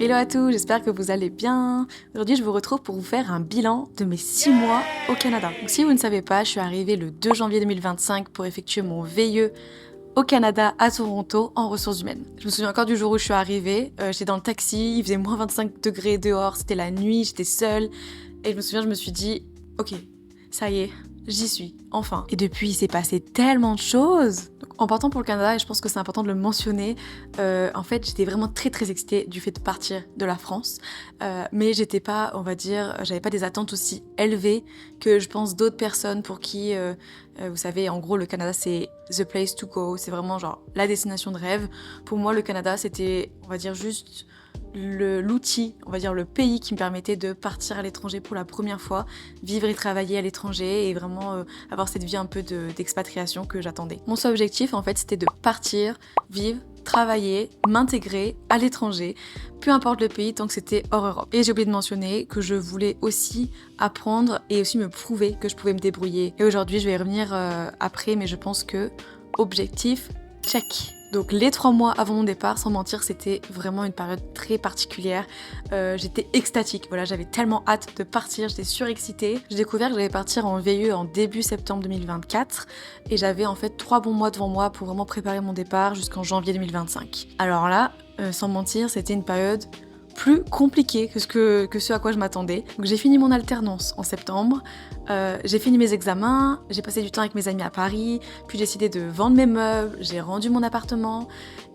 Hello à tous, j'espère que vous allez bien. Aujourd'hui, je vous retrouve pour vous faire un bilan de mes 6 mois au Canada. Donc, si vous ne savez pas, je suis arrivée le 2 janvier 2025 pour effectuer mon VIE au Canada, à Toronto, en ressources humaines. Je me souviens encore du jour où je suis arrivée. J'étais dans le taxi, il faisait moins 25 degrés dehors, c'était la nuit, j'étais seule. Et je me souviens, je me suis dit, ok, ça y est, j'y suis, enfin. Et depuis, il s'est passé tellement de choses. Donc, en partant pour le Canada, et je pense que c'est important de le mentionner, en fait, j'étais vraiment très excitée du fait de partir de la France. Mais j'étais pas, on va dire, j'avais pas des attentes aussi élevées que je pense d'autres personnes pour qui, vous savez, en gros, le Canada, c'est the place to go. C'est vraiment genre la destination de rêve. Pour moi, le Canada, c'était, on va dire, juste l'outil, on va dire le pays qui me permettait de partir à l'étranger pour la première fois, vivre et travailler à l'étranger et vraiment avoir cette vie un peu d'expatriation que j'attendais. Mon seul objectif en fait c'était de partir, vivre, travailler, m'intégrer à l'étranger, peu importe le pays tant que c'était hors Europe. Et j'ai oublié de mentionner que je voulais aussi apprendre et aussi me prouver que je pouvais me débrouiller. Et aujourd'hui je vais y revenir après, mais je pense que objectif, check. Donc les 3 mois avant mon départ, sans mentir, c'était vraiment une période très particulière. J'étais extatique, voilà, j'avais tellement hâte de partir, j'étais surexcitée. J'ai découvert que j'allais partir en VIE en début septembre 2024 et j'avais en fait 3 bons mois devant moi pour vraiment préparer mon départ jusqu'en janvier 2025. Alors là, sans mentir, c'était une période plus compliqué que ce à quoi je m'attendais. Donc j'ai fini mon alternance en septembre, j'ai fini mes examens, j'ai passé du temps avec mes amis à Paris, puis j'ai décidé de vendre mes meubles, j'ai rendu mon appartement,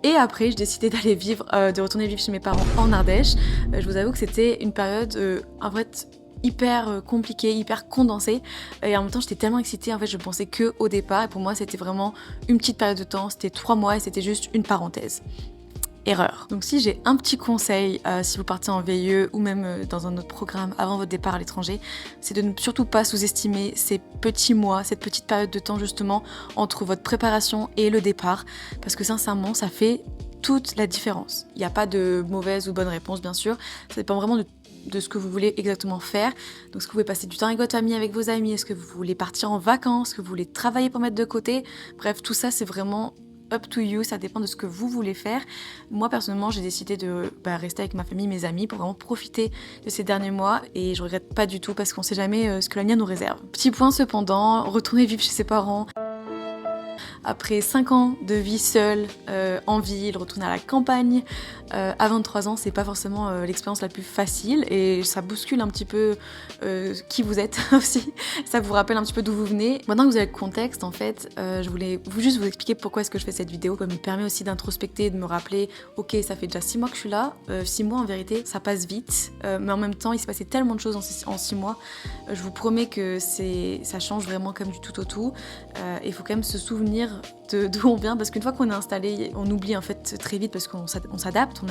et après j'ai décidé d'aller vivre, de retourner vivre chez mes parents en Ardèche. Je vous avoue que c'était une période en fait hyper compliquée, hyper condensée, et en même temps j'étais tellement excitée, en fait je pensais que au départ, et pour moi c'était vraiment une petite période de temps, c'était 3 mois et c'était juste une parenthèse. Erreur. Donc si j'ai un petit conseil, si vous partez en VIE ou même dans un autre programme avant votre départ à l'étranger, c'est de ne surtout pas sous-estimer ces petits mois, cette petite période de temps justement entre votre préparation et le départ, parce que sincèrement ça fait toute la différence. Il n'y a pas de mauvaise ou bonne réponse bien sûr, ça dépend vraiment de ce que vous voulez exactement faire. Donc est-ce que vous voulez passer du temps avec votre famille, avec vos amis, est-ce que vous voulez partir en vacances, est-ce que vous voulez travailler pour mettre de côté, bref tout ça c'est vraiment up to you, ça dépend de ce que vous voulez faire. Moi personnellement j'ai décidé de rester avec ma famille, mes amis pour vraiment profiter de ces derniers mois et je regrette pas du tout parce qu'on sait jamais ce que l'avenir nous réserve. Petit point cependant, retourner vivre chez ses parents. Après 5 ans de vie seule, en ville, retourner à la campagne, à 23 ans, c'est pas forcément l'expérience la plus facile et ça bouscule un petit peu qui vous êtes aussi. Ça vous rappelle un petit peu d'où vous venez. Maintenant que vous avez le contexte, en fait, je voulais juste vous expliquer pourquoi est-ce que je fais cette vidéo. Ça me permet aussi d'introspecter et de me rappeler, ok, ça fait déjà 6 mois que je suis là. 6 mois en vérité, ça passe vite, mais en même temps, il s'est passé tellement de choses en 6 mois. Je vous promets que ça change vraiment comme du tout au tout. Il faut quand même se souvenir d'où on vient parce qu'une fois qu'on est installé, on oublie en fait très vite parce qu'on s'adapte,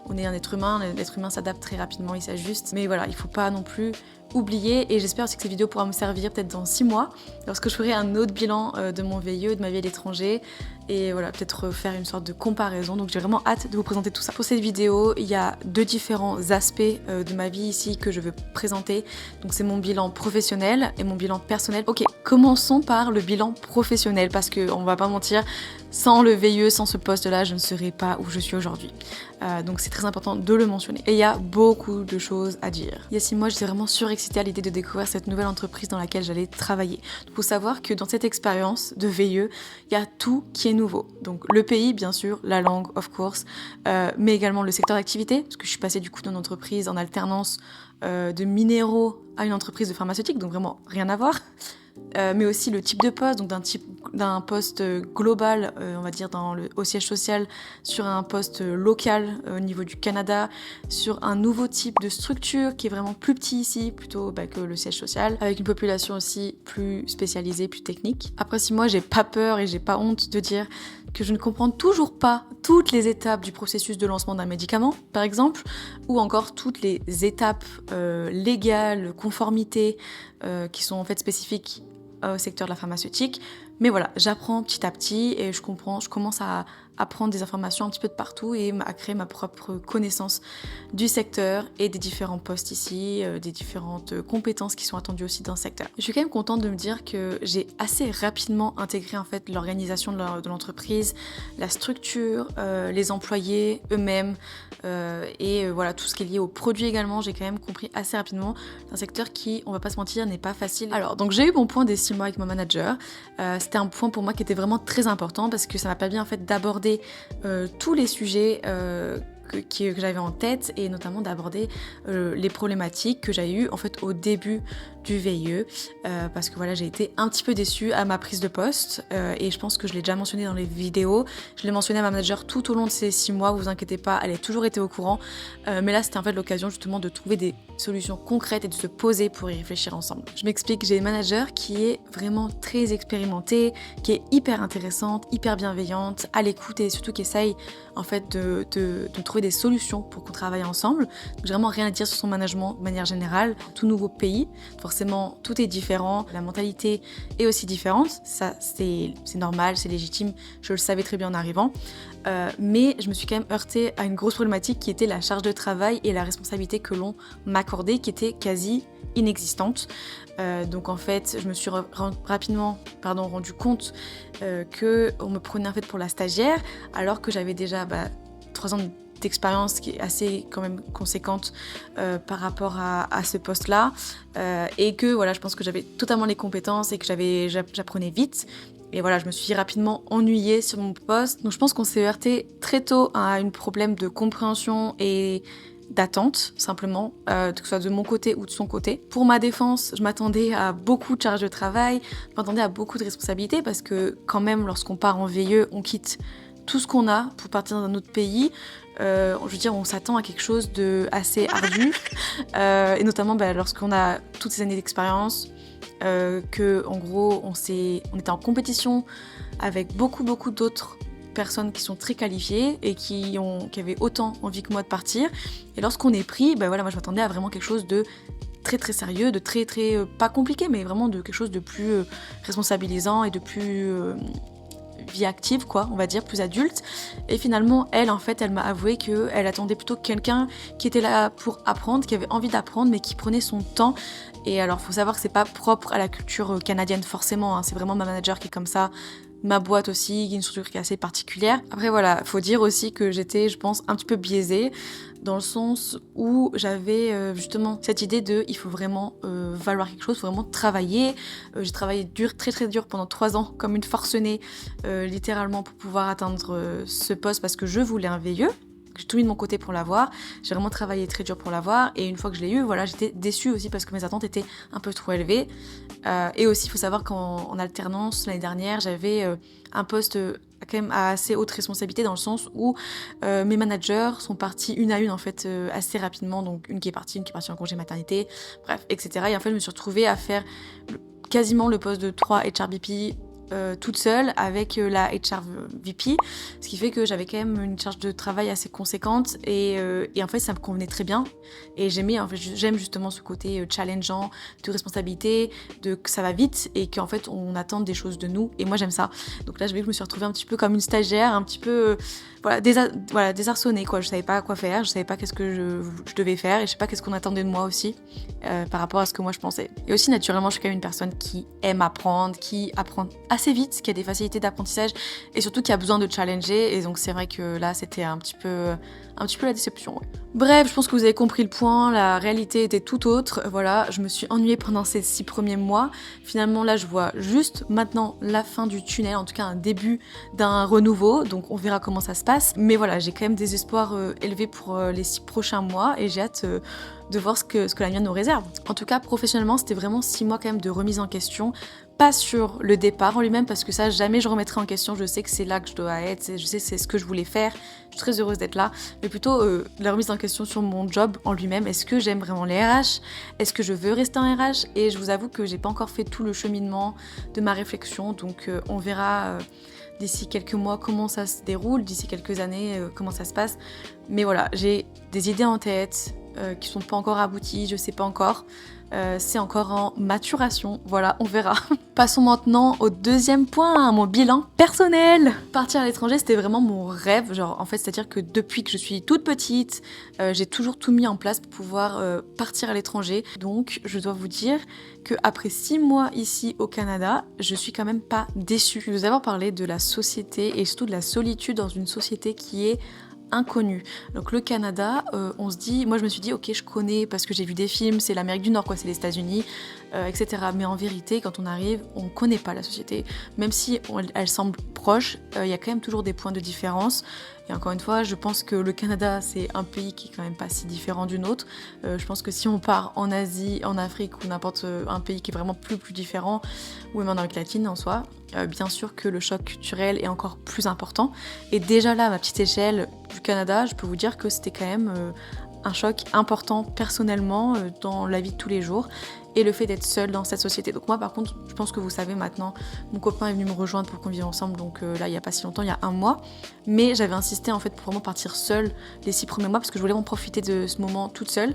on est un être humain, l'être humain s'adapte très rapidement, il s'ajuste, mais voilà, il faut pas non plus oublier et j'espère aussi que cette vidéo pourra me servir peut-être dans 6 mois lorsque je ferai un autre bilan de mon VIE, de ma vie à l'étranger et voilà, peut-être faire une sorte de comparaison. Donc j'ai vraiment hâte de vous présenter tout ça. Pour cette vidéo, il y a 2 différents aspects de ma vie ici que je veux présenter. Donc c'est mon bilan professionnel et mon bilan personnel. Ok, commençons par le bilan professionnel parce qu'on va pas mentir, sans le VIE, sans ce poste-là, je ne serais pas où je suis aujourd'hui. Donc c'est très important de le mentionner. Et il y a beaucoup de choses à dire. Il y a 6 mois, j'étais vraiment surexcitée à l'idée de découvrir cette nouvelle entreprise dans laquelle j'allais travailler. Il faut savoir que dans cette expérience de VIE, il y a tout qui est nouveau. Donc le pays, bien sûr, la langue, of course, mais également le secteur d'activité, parce que je suis passée du coup d'une entreprise en alternance de minéraux à une entreprise de pharmaceutique, donc vraiment rien à voir. Mais aussi le type de poste, donc d'un poste global, on va dire au siège social, sur un poste local au niveau du Canada, sur un nouveau type de structure qui est vraiment plus petit ici, plutôt que le siège social, avec une population aussi plus spécialisée, plus technique. Après 6 mois, j'ai pas peur et j'ai pas honte de dire que je ne comprends toujours pas toutes les étapes du processus de lancement d'un médicament, par exemple, ou encore toutes les étapes légales, conformité, qui sont en fait spécifiques au secteur de la pharmaceutique. Mais voilà, j'apprends petit à petit et je commence à apprendre des informations un petit peu de partout et à créer ma propre connaissance du secteur et des différents postes ici, des différentes compétences qui sont attendues aussi dans ce secteur. Je suis quand même contente de me dire que j'ai assez rapidement intégré en fait l'organisation de l'entreprise, la structure, les employés eux-mêmes et voilà tout ce qui est lié aux produits également. J'ai quand même compris assez rapidement un secteur qui, on va pas se mentir, n'est pas facile. Alors donc j'ai eu mon point des 6 mois avec mon manager. C'était un point pour moi qui était vraiment très important parce que ça m'a permis en fait d'aborder tous les sujets que j'avais en tête et notamment d'aborder les problématiques que j'avais eues en fait au début du VIE parce que voilà j'ai été un petit peu déçue à ma prise de poste et je pense que je l'ai déjà mentionné dans les vidéos, je l'ai mentionné à ma manager tout au long de ces 6 mois, vous inquiétez pas, elle a toujours été au courant mais là c'était en fait l'occasion justement de trouver des solutions concrètes et de se poser pour y réfléchir ensemble. Je m'explique, j'ai une manager qui est vraiment très expérimentée, qui est hyper intéressante, hyper bienveillante, à l'écoute et surtout qui essaye en fait de trouver des solutions pour qu'on travaille ensemble. Donc j'ai vraiment rien à dire sur son management de manière générale. Tout nouveau pays, forcément tout est différent, la mentalité est aussi différente, ça c'est normal, c'est légitime, je le savais très bien en arrivant. Mais je me suis quand même heurtée à une grosse problématique qui était la charge de travail et la responsabilité que l'on m'accordait qui était quasi inexistante. Donc en fait, je me suis rapidement rendu compte qu'on me prenait en fait pour la stagiaire alors que j'avais déjà 3 ans d'expérience qui est assez quand même conséquente par rapport à ce poste-là et que voilà, je pense que j'avais totalement les compétences et que j'apprenais vite. Et voilà, je me suis rapidement ennuyée sur mon poste. Donc je pense qu'on s'est heurté très tôt à un problème de compréhension et d'attente, simplement, que ce soit de mon côté ou de son côté. Pour ma défense, je m'attendais à beaucoup de charges de travail, je m'attendais à beaucoup de responsabilités parce que quand même, lorsqu'on part en VIE, on quitte tout ce qu'on a pour partir dans un autre pays. Je veux dire, on s'attend à quelque chose de assez ardu, et notamment lorsqu'on a toutes ces années d'expérience, que en gros on était en compétition avec beaucoup d'autres personnes qui sont très qualifiées et qui avaient autant envie que moi de partir. Et lorsqu'on est pris, moi je m'attendais à vraiment quelque chose de très très sérieux, de très pas compliqué, mais vraiment de quelque chose de plus responsabilisant et de plus vie active, quoi, on va dire, plus adulte. Et finalement, elle m'a avoué qu'elle attendait plutôt quelqu'un qui était là pour apprendre, qui avait envie d'apprendre, mais qui prenait son temps. Et alors, faut savoir que c'est pas propre à la culture canadienne forcément, hein. C'est vraiment ma manager qui est comme ça, ma boîte aussi, qui est une structure qui est assez particulière. Après voilà, faut dire aussi que j'étais, je pense, un petit peu biaisée, dans le sens où j'avais justement cette idée de il faut vraiment valoir quelque chose, il faut vraiment travailler. J'ai travaillé dur, très très dur pendant 3 ans, comme une forcenée, littéralement pour pouvoir atteindre ce poste parce que je voulais un VIE. J'ai tout mis de mon côté pour l'avoir, j'ai vraiment travaillé très dur pour l'avoir et une fois que je l'ai eu, voilà, j'étais déçue aussi parce que mes attentes étaient un peu trop élevées. Et aussi, il faut savoir qu'en alternance, l'année dernière, j'avais un poste quand même à assez haute responsabilité dans le sens où mes managers sont partis une à une en fait assez rapidement, donc une qui est partie en congé maternité, bref, etc. Et en fait, je me suis retrouvée à faire quasiment le poste de 3 HRBP toute seule avec la HR VP, ce qui fait que j'avais quand même une charge de travail assez conséquente et en fait ça me convenait très bien et j'aime justement ce côté challengeant, de responsabilité, que ça va vite et qu'en fait on attend des choses de nous et moi j'aime ça. Donc là je me suis retrouvée un petit peu comme une stagiaire, un petit peu désarçonnée quoi. Je savais pas quoi faire, je savais pas qu'est-ce que je devais faire et je sais pas qu'est-ce qu'on attendait de moi aussi par rapport à ce que moi je pensais. Et aussi naturellement je suis quand même une personne qui aime apprendre, qui apprend assez vite, qui a des facilités d'apprentissage et surtout qui a besoin de challenger et donc c'est vrai que là c'était un petit peu la déception. Ouais. Bref, je pense que vous avez compris le point, la réalité était tout autre. Voilà, je me suis ennuyée pendant ces 6 premiers mois. Finalement là je vois juste maintenant la fin du tunnel, en tout cas un début d'un renouveau, donc on verra comment ça se passe. Mais voilà, j'ai quand même des espoirs élevés pour les 6 prochains mois et j'ai hâte de voir ce que l'avenir nous réserve. En tout cas, professionnellement, c'était vraiment 6 mois quand même de remise en question. Pas sur le départ en lui-même, parce que ça, jamais je remettrai en question. Je sais que c'est là que je dois être, je sais que c'est ce que je voulais faire. Je suis très heureuse d'être là. Mais plutôt la remise en question sur mon job en lui-même. Est-ce que j'aime vraiment les RH? Est-ce que je veux rester en RH? Et je vous avoue que j'ai pas encore fait tout le cheminement de ma réflexion. Donc on verra d'ici quelques mois comment ça se déroule, d'ici quelques années comment ça se passe. Mais voilà, j'ai des idées en tête qui sont pas encore abouties, je sais pas encore. c'est encore en maturation, voilà, on verra. Passons maintenant au deuxième point, mon bilan personnel. Partir à l'étranger, c'était vraiment mon rêve, genre en fait, c'est-à-dire que depuis que je suis toute petite, j'ai toujours tout mis en place pour pouvoir partir à l'étranger. Donc, je dois vous dire qu'après 6 mois ici au Canada, je suis quand même pas déçue. Je vais vous avoir parlé de la société et surtout de la solitude dans une société qui est inconnue. Donc le Canada, on se dit, moi je me suis dit ok je connais parce que j'ai vu des films, c'est l'Amérique du Nord quoi, c'est les États-Unis, etc. Mais en vérité quand on arrive, on connaît pas la société. Même si elle semble proche, il y a quand même toujours des points de différence. Et encore une fois, je pense que le Canada, c'est un pays qui est quand même pas si différent d'une autre. Je pense que si on part en Asie, en Afrique ou n'importe un pays qui est vraiment plus différent, ou même en Amérique latine en soi, bien sûr que le choc culturel est encore plus important. Et déjà là, à ma petite échelle du Canada, je peux vous dire que c'était quand même un choc important personnellement dans la vie de tous les jours. Et le fait d'être seule dans cette société. Donc moi par contre, je pense que vous savez maintenant, mon copain est venu me rejoindre pour qu'on vive ensemble, donc là il n'y a pas si longtemps, il y a 1 mois. Mais j'avais insisté en fait pour vraiment partir seule les 6 premiers mois parce que je voulais vraiment profiter de ce moment toute seule.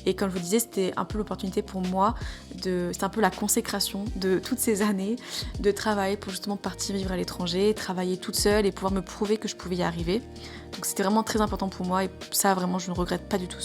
Et comme je vous disais, c'était un peu l'opportunité pour moi, c'est un peu la consécration de toutes ces années de travail pour justement partir vivre à l'étranger, travailler toute seule et pouvoir me prouver que je pouvais y arriver. Donc c'était vraiment très important pour moi et ça vraiment je ne regrette pas du tout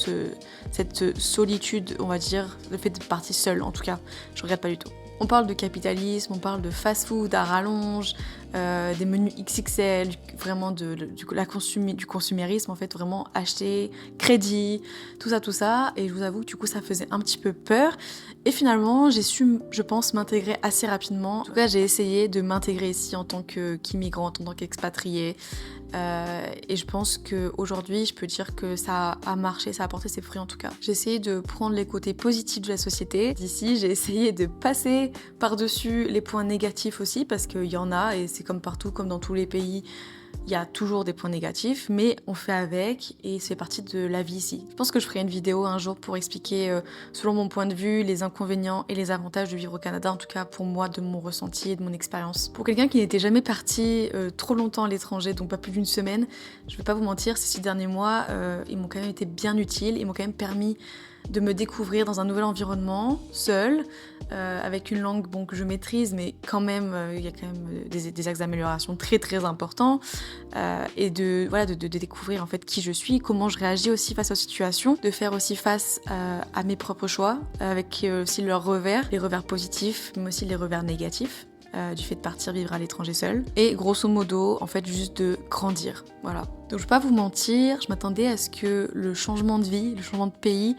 cette solitude, on va dire, le fait de partir seule en tout cas, je regrette pas du tout. On parle de capitalisme, on parle de fast-food à rallonge, des menus XXL, vraiment du consumérisme en fait, vraiment acheter, crédit, tout ça. Et je vous avoue que du coup ça faisait un petit peu peur. Et finalement j'ai su, je pense, m'intégrer assez rapidement. En tout cas j'ai essayé de m'intégrer ici en tant qu'immigrante, en tant qu'expatriée. Et je pense qu'aujourd'hui, je peux dire que ça a marché, ça a porté ses fruits en tout cas. J'ai essayé de prendre les côtés positifs de la société. D'ici, j'ai essayé de passer par-dessus les points négatifs aussi, parce qu'il y en a, et c'est comme partout, comme dans tous les pays, il y a toujours des points négatifs, mais on fait avec et c'est partie de la vie ici. Je pense que je ferai une vidéo un jour pour expliquer, selon mon point de vue, les inconvénients et les avantages de vivre au Canada, en tout cas pour moi, de mon ressenti et de mon expérience. Pour quelqu'un qui n'était jamais parti trop longtemps à l'étranger, donc pas plus d'une semaine, je vais pas vous mentir, ces 6 derniers mois, ils m'ont quand même été bien utiles, ils m'ont quand même permis de me découvrir dans un nouvel environnement, seule, avec une langue que je maîtrise, mais quand même, il y a quand même des axes d'amélioration très importants, et de découvrir en fait qui je suis, comment je réagis aussi face aux situations, de faire aussi face à mes propres choix, avec aussi leurs revers, les revers positifs, mais aussi les revers négatifs. Du fait de partir vivre à l'étranger seul. Et grosso modo, en fait, juste de grandir. Voilà. Donc je vais pas vous mentir, je m'attendais à ce que le changement de vie, le changement de pays,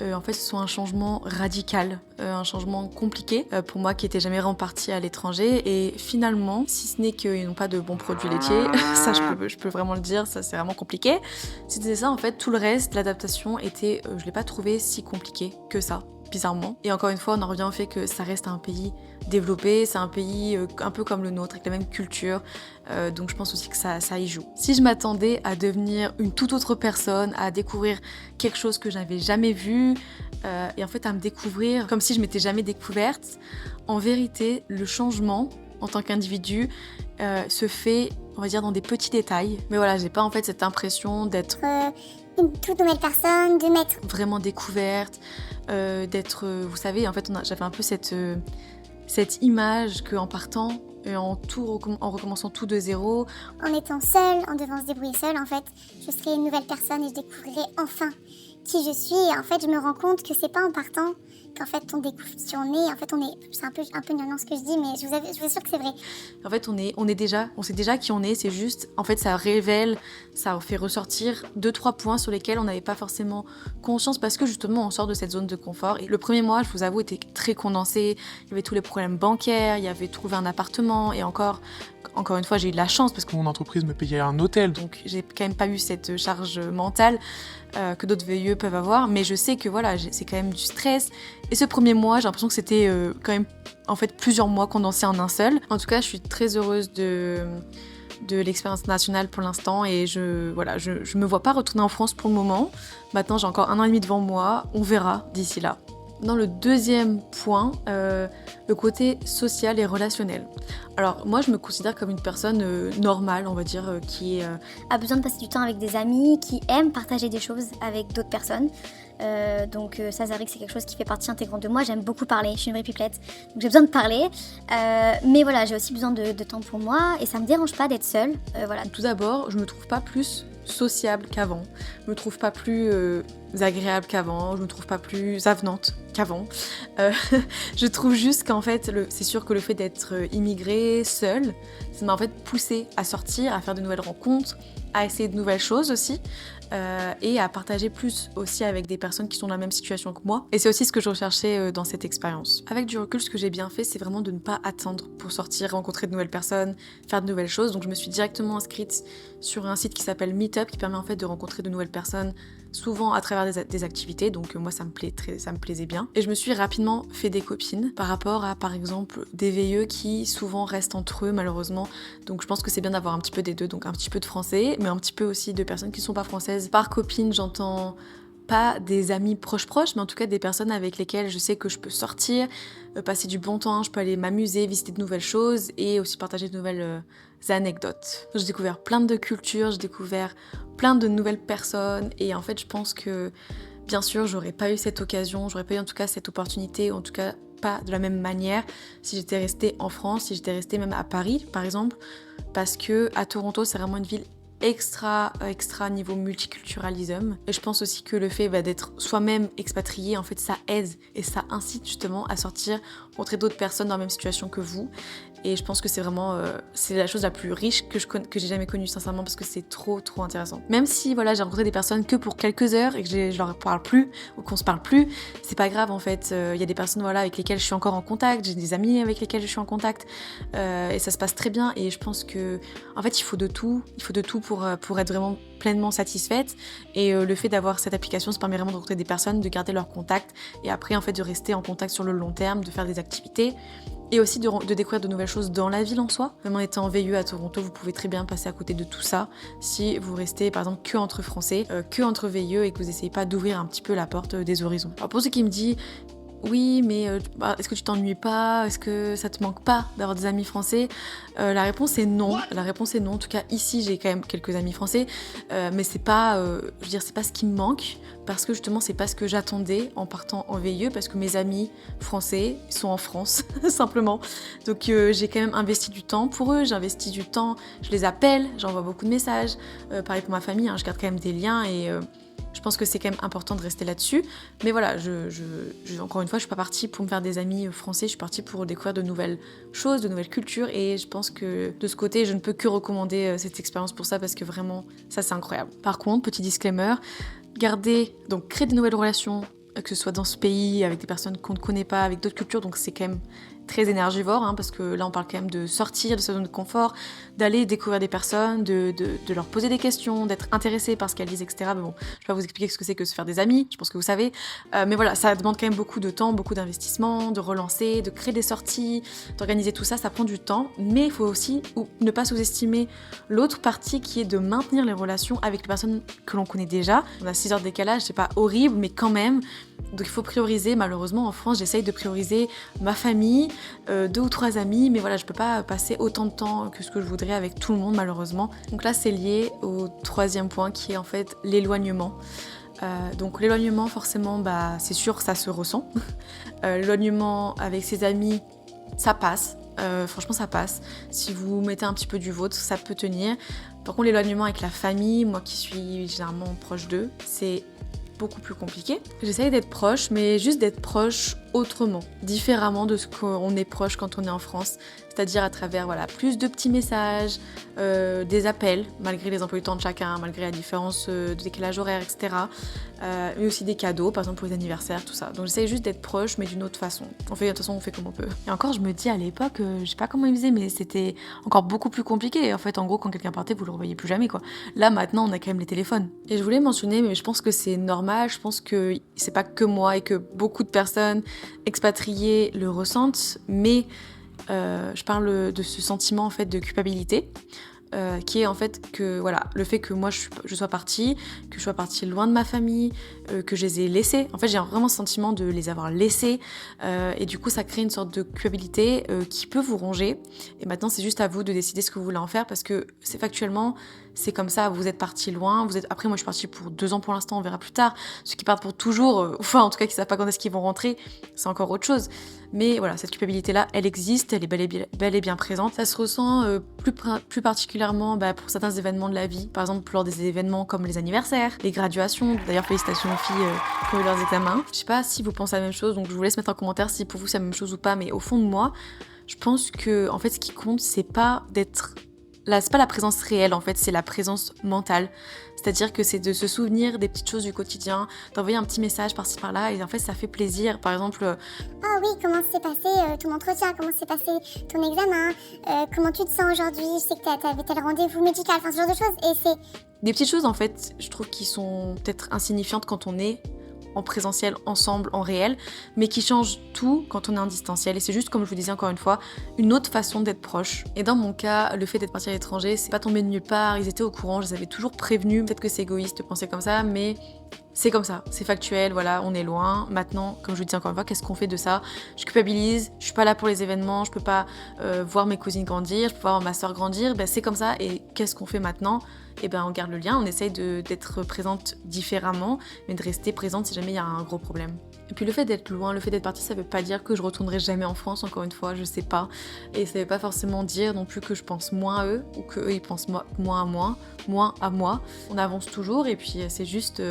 en fait, ce soit un changement radical, un changement compliqué pour moi qui n'étais jamais vraiment partie à l'étranger. Et finalement, si ce n'est qu'ils n'ont pas de bons produits laitiers, ça je peux vraiment le dire, ça c'est vraiment compliqué. Si c'était ça, en fait, tout le reste, l'adaptation était, je l'ai pas trouvé si compliqué que ça. Bizarrement. Et encore une fois, on en revient au fait que ça reste un pays développé, c'est un pays un peu comme le nôtre, avec la même culture, donc je pense aussi que ça y joue. Si je m'attendais à devenir une toute autre personne, à découvrir quelque chose que je n'avais jamais vu, et en fait à me découvrir comme si je m'étais jamais découverte, en vérité, le changement en tant qu'individu se fait, on va dire, dans des petits détails. Mais voilà, j'ai pas en fait cette impression d'être une toute nouvelle personne, de m'être vraiment découverte, d'être, vous savez, en fait, j'avais un peu cette image qu'en partant, en recommençant tout de zéro, en étant seule, en devant se débrouiller seule, en fait, je serai une nouvelle personne et je découvrirai enfin qui je suis. Et en fait, je me rends compte que c'est pas en partant qu'en fait on découvre qui on est. En fait, c'est un peu gnangnan ce que je dis, mais je vous assure que c'est vrai. En fait, on sait déjà qui on est. C'est juste, en fait, ça révèle, ça fait ressortir 2-3 points sur lesquels on n'avait pas forcément conscience parce que justement, on sort de cette zone de confort. Et le premier mois, je vous avoue, était très condensé. Il y avait tous les problèmes bancaires, il y avait trouvé un appartement et encore une fois, j'ai eu de la chance parce que mon entreprise me payait un hôtel. Donc, j'ai quand même pas eu cette charge mentale que d'autres VIE peuvent avoir. Mais je sais que voilà, c'est quand même du stress. Et ce premier mois, j'ai l'impression que c'était quand même en fait plusieurs mois condensés en un seul. En tout cas, je suis très heureuse de l'expérience nationale pour l'instant et je me vois pas retourner en France pour le moment. Maintenant, j'ai encore 1 an et demi devant moi. On verra d'ici là. Dans le deuxième point, le côté social et relationnel. Alors moi je me considère comme une personne normale, on va dire, qui a besoin de passer du temps avec des amis, qui aiment partager des choses avec d'autres personnes. Donc ça, c'est vrai que c'est quelque chose qui fait partie intégrante de moi. J'aime beaucoup parler, je suis une vraie pipelette, donc j'ai besoin de parler. Mais voilà, j'ai aussi besoin de temps pour moi et ça me dérange pas d'être seule. Voilà. Tout d'abord, je me trouve pas plus sociable qu'avant, je me trouve pas plus agréable qu'avant, je me trouve pas plus avenante qu'avant. Je trouve juste qu'en fait, c'est sûr que le fait d'être immigrée, seule, ça m'a en fait poussée à sortir, à faire de nouvelles rencontres, à essayer de nouvelles choses aussi. Et à partager plus aussi avec des personnes qui sont dans la même situation que moi. Et c'est aussi ce que je recherchais dans cette expérience. Avec du recul, ce que j'ai bien fait, c'est vraiment de ne pas attendre pour sortir, rencontrer de nouvelles personnes, faire de nouvelles choses. Donc je me suis directement inscrite sur un site qui s'appelle Meetup, qui permet en fait de rencontrer de nouvelles personnes, souvent à travers des activités. Donc moi, ça me plaisait bien. Et je me suis rapidement fait des copines par rapport à, par exemple, des VIE qui souvent restent entre eux, malheureusement. Donc je pense que c'est bien d'avoir un petit peu des deux, donc un petit peu de français, mais un petit peu aussi de personnes qui ne sont pas françaises. Par copine, j'entends pas des amis proches, mais en tout cas des personnes avec lesquelles je sais que je peux sortir, passer du bon temps, je peux aller m'amuser, visiter de nouvelles choses et aussi partager de nouvelles anecdotes. J'ai découvert plein de cultures, j'ai découvert plein de nouvelles personnes et en fait je pense que bien sûr j'aurais pas eu cette occasion, j'aurais pas eu en tout cas cette opportunité, en tout cas pas de la même manière si j'étais restée en France, si j'étais restée même à Paris par exemple, parce que à Toronto c'est vraiment une ville extra niveau multiculturalisme. Et je pense aussi que le fait d'être soi-même expatrié, en fait, ça aide et ça incite justement à sortir, rencontrer d'autres personnes dans la même situation que vous. Et je pense que c'est vraiment c'est la chose la plus riche que j'ai jamais connue, sincèrement, parce que c'est trop intéressant. Même si voilà, j'ai rencontré des personnes que pour quelques heures et que je leur parle plus ou qu'on se parle plus, c'est pas grave en fait. Il y a des personnes voilà, avec lesquelles je suis encore en contact, j'ai des amis avec lesquels je suis en contact et ça se passe très bien. Et je pense que en fait, il faut de tout pour être vraiment pleinement satisfaite. Et le fait d'avoir cette application, ça permet vraiment de rencontrer des personnes, de garder leur contact et après en fait de rester en contact sur le long terme, de faire des activités. Et aussi de découvrir de nouvelles choses dans la ville en soi. Même en étant en VIE à Toronto, vous pouvez très bien passer à côté de tout ça si vous restez par exemple que entre Français, que entre VIE et que vous essayez pas d'ouvrir un petit peu la porte des horizons. Alors pour ceux qui me disent oui, mais est-ce que tu t'ennuies pas? Est-ce que ça te manque pas d'avoir des amis français? La réponse est non. La réponse est non. En tout cas, ici, j'ai quand même quelques amis français, mais c'est pas, c'est pas ce qui me manque, parce que justement, c'est pas ce que j'attendais en partant en VIE, parce que mes amis français sont en France, simplement. Donc, j'ai quand même investi du temps pour eux. J'ai investi du temps. Je les appelle, j'envoie beaucoup de messages. Pareil pour ma famille, hein, je garde quand même des liens et je pense que c'est quand même important de rester là-dessus. Mais voilà, encore une fois, je suis pas partie pour me faire des amis français, je suis partie pour découvrir de nouvelles choses, de nouvelles cultures. Et je pense que de ce côté, je ne peux que recommander cette expérience pour ça parce que vraiment, ça c'est incroyable. Par contre, petit disclaimer, créer de nouvelles relations, que ce soit dans ce pays, avec des personnes qu'on ne connaît pas, avec d'autres cultures, donc c'est quand même très énergivore, hein, parce que là on parle quand même de sortir de sa zone de confort, d'aller découvrir des personnes, de leur poser des questions, d'être intéressé par ce qu'elles disent, etc. Mais bon, je vais pas vous expliquer ce que c'est que se faire des amis, je pense que vous savez. Mais voilà, ça demande quand même beaucoup de temps, beaucoup d'investissement, de relancer, de créer des sorties, d'organiser tout ça, ça prend du temps. Mais il faut aussi ne pas sous-estimer l'autre partie qui est de maintenir les relations avec les personnes que l'on connaît déjà. On a 6 heures de décalage, c'est pas horrible, mais quand même. Donc il faut prioriser, malheureusement en France j'essaye de prioriser ma famille, 2 ou 3 amis, mais voilà je peux pas passer autant de temps que ce que je voudrais avec tout le monde malheureusement. Donc là c'est lié au 3e point qui est en fait l'éloignement. Donc l'éloignement forcément c'est sûr ça se ressent. L'éloignement avec ses amis ça passe. Franchement ça passe. Si vous mettez un petit peu du vôtre, ça peut tenir. Par contre l'éloignement avec la famille, moi qui suis généralement proche d'eux, c'est beaucoup plus compliqué. J'essaye d'être proche, mais juste d'être proche autrement, différemment de ce qu'on est proche quand on est en France, c'est-à-dire à travers plus de petits messages, des appels, malgré les emplois du temps de chacun, malgré la différence de décalage horaire, etc. Mais aussi des cadeaux, par exemple pour les anniversaires, tout ça. Donc j'essaye juste d'être proche, mais d'une autre façon. De toute façon, on fait comme on peut. Et encore, je me dis à l'époque, je sais pas comment ils faisaient, mais c'était encore beaucoup plus compliqué. En fait, en gros, quand quelqu'un partait, vous le revoyez plus jamais, quoi. Là, maintenant, on a quand même les téléphones. Et je voulais mentionner, mais je pense que c'est normal, je pense que c'est pas que moi et que beaucoup de personnes expatriées le ressentent, mais je parle de ce sentiment en fait de culpabilité qui est en fait que le fait que moi je sois partie loin de ma famille, que je les ai laissés. En fait j'ai vraiment ce sentiment de les avoir laissés et du coup ça crée une sorte de culpabilité qui peut vous ronger. Et maintenant c'est juste à vous de décider ce que vous voulez en faire parce que c'est factuellement c'est comme ça, vous êtes partis loin, après moi je suis partie pour 2 ans pour l'instant, on verra plus tard. Ceux qui partent pour toujours, enfin en tout cas qui savent pas quand est-ce qu'ils vont rentrer, c'est encore autre chose. Mais voilà, cette culpabilité-là, elle existe, elle est bel et bien présente. Ça se ressent plus particulièrement pour certains événements de la vie. Par exemple, lors des événements comme les anniversaires, les graduations. D'ailleurs, félicitations aux filles qui ont eu leurs examens. Je sais pas si vous pensez la même chose, donc je vous laisse mettre en commentaire si pour vous c'est la même chose ou pas. Mais au fond de moi, je pense que en fait, ce qui compte, c'est pas c'est pas la présence réelle en fait, c'est la présence mentale. C'est-à-dire que c'est de se souvenir des petites choses du quotidien, d'envoyer un petit message par-ci par-là et en fait ça fait plaisir. Par exemple, ah oui, comment s'est passé ton entretien, comment s'est passé ton examen, comment tu te sens aujourd'hui, je sais que t'avais tel rendez-vous médical, enfin ce genre de choses. Et c'est des petites choses en fait, je trouve qui sont peut-être insignifiantes quand on est en présentiel ensemble, en réel, mais qui change tout quand on est en distanciel. Et c'est juste, comme je vous disais encore une fois, une autre façon d'être proche. Et dans mon cas, le fait d'être partie à l'étranger, c'est pas tombé de nulle part, ils étaient au courant, je les avais toujours prévenus. Peut-être que c'est égoïste de penser comme ça, mais c'est comme ça, c'est factuel, voilà, on est loin. Maintenant, comme je vous dis encore une fois, qu'est-ce qu'on fait de ça? Je culpabilise, je suis pas là pour les événements, je peux pas voir mes cousines grandir, je peux pas voir ma soeur grandir, c'est comme ça. Et qu'est-ce qu'on fait maintenant? On garde le lien, on essaye d'être présente différemment, mais de rester présente si jamais il y a un gros problème. Et puis le fait d'être loin, le fait d'être partie, ça veut pas dire que je retournerai jamais en France, encore une fois, je sais pas. Et ça veut pas forcément dire non plus que je pense moins à eux, ou qu'eux ils pensent moins à moi. On avance toujours, et puis c'est juste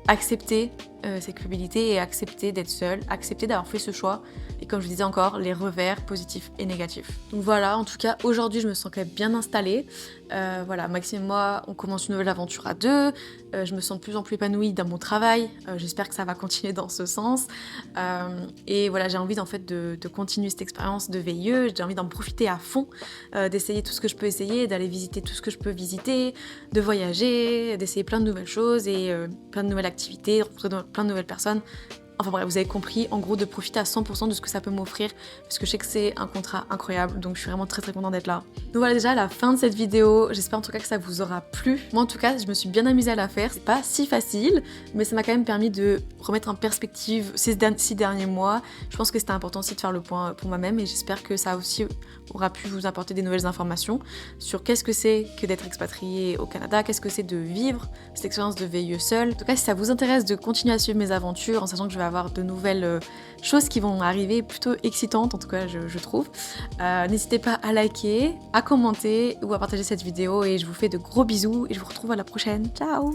accepter cette culpabilité et accepter d'être seule, accepter d'avoir fait ce choix. Et comme je vous disais encore, les revers positifs et négatifs. Donc voilà, en tout cas, aujourd'hui, je me sens quand même bien installée. Voilà, Maxime et moi, on commence une nouvelle aventure à deux. Je me sens de plus en plus épanouie dans mon travail. J'espère que ça va continuer dans ce sens. Et voilà, j'ai envie en fait de continuer cette expérience de VIE. J'ai envie d'en profiter à fond, d'essayer tout ce que je peux essayer, d'aller visiter tout ce que je peux visiter, de voyager, d'essayer plein de nouvelles choses et plein de nouvelles activités, de rencontrer plein de nouvelles personnes. Enfin bref, vous avez compris, en gros de profiter à 100% de ce que ça peut m'offrir, parce que je sais que c'est un contrat incroyable, donc je suis vraiment très contente d'être là. Donc voilà déjà la fin de cette vidéo, j'espère en tout cas que ça vous aura plu. Moi en tout cas, je me suis bien amusée à la faire, c'est pas si facile, mais ça m'a quand même permis de remettre en perspective ces 6 derniers mois. Je pense que c'était important aussi de faire le point pour moi-même, et j'espère que ça aussi aura pu vous apporter des nouvelles informations sur qu'est-ce que c'est que d'être expatrié au Canada, qu'est-ce que c'est de vivre cette expérience de VIE seule. En tout cas, si ça vous intéresse de continuer à suivre mes aventures, en sachant que je vais avoir de nouvelles choses qui vont arriver plutôt excitantes, en tout cas je trouve, n'hésitez pas à liker, à commenter ou à partager cette vidéo et je vous fais de gros bisous et je vous retrouve à la prochaine. Ciao!